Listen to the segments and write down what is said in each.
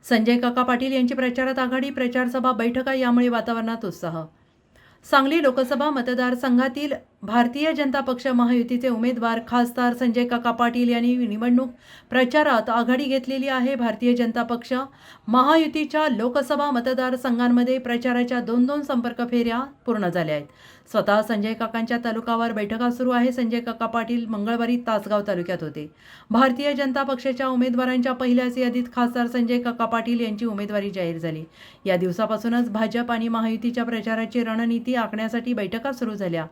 संजय काका पाटील यांची प्रचारात आघाडी, प्रचारसभा, बैठका यामुळे वातावरणात उत्साह। सांगली लोकसभा मतदारसंघातील भारतीय जनता पक्ष महायुतीचे उमेदवार खासदार संजय काका पाटील यांनी निवडणूक प्रचारात आघाडी घेतलेली आहे। भारतीय जनता पक्ष महायुतीच्या लोकसभा मतदारसंघांमध्ये प्रचाराच्या 2 संपर्क फेऱ्या पूर्ण झाल्या आहेत। स्वतः संजय काकांच्या तालुकावार बैठका सुरू आहे। संजय काका पाटील मंगळवारी तासगाव तालुक्यात होते। भारतीय जनता पक्षाच्या उमेदवारांच्या पहिल्याच यादीत खासदार संजय काका पाटील यांची उमेदवारी जाहीर झाली। या दिवसापासूनच भाजप आणि महायुतीच्या प्रचाराची रणनीती आखण्यासाठी बैठका सुरू झाल्या।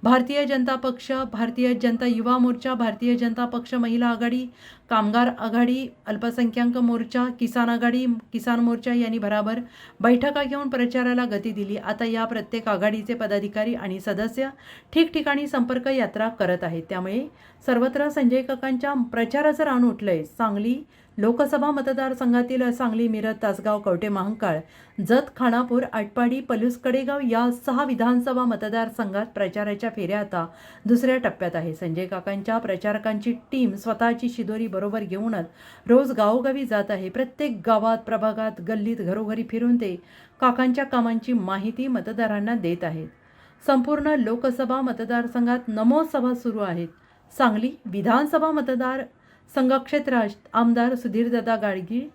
भारतीय जनता पक्ष, भारतीय जनता युवा मोर्चा, भारतीय जनता पक्ष महिला आघाडी, कामगार आघाडी, अल्पसंख्याक मोर्चा, किसान आघाडी, किसान मोर्चा यांनी भराभर बैठका घेऊन प्रचाराला गती दिली। आता या प्रत्येक आघाडीचे पदाधिकारी आणि सदस्य ठिकठिकाणी संपर्क यात्रा करत आहेत। त्यामुळे सर्वत्र संजय काकांच्या प्रचाराचं रान उठलंय। सांगली लोकसभा मतदारसंघातील सांगली, मिरज, तासगाव, कवठे महांकाळ, जत, खानापूर, आटपाडी, पलूस, कडेगाव या 6 विधानसभा मतदारसंघात प्रचाराच्या फेऱ्या आता दुसऱ्या टप्प्यात आहे। संजय काकांच्या प्रचारकांची टीम स्वतःची शिदोरी बरोबर घेऊनच रोज गावोगावी जात आहे। प्रत्येक गावात, प्रभागात, गल्लीत घरोघरी फिरून ते काकांच्या कामांची माहिती मतदारांना देत आहेत। संपूर्ण लोकसभा मतदारसंघात नमो सभा सुरू आहेत। सांगली विधानसभा मतदार संघक्षेत्रात आमदार सुधीरदादा गाडगीळ,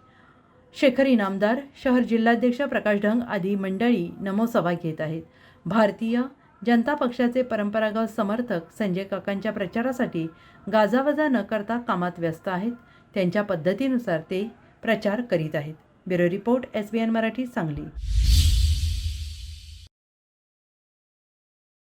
शेखर इनामदार, शहर जिल्हाध्यक्ष प्रकाश ढंग आदी मंडळी नमो सभा घेत आहेत। भारतीय जनता पक्षाचे परंपरागत समर्थक संजय काकांच्या प्रचारासाठी गाजावाजा न करता कामात व्यस्त आहेत। त्यांच्या पद्धतीनुसार ते प्रचार करीत आहेत। Bureau report, SBN Marathi, Sangli.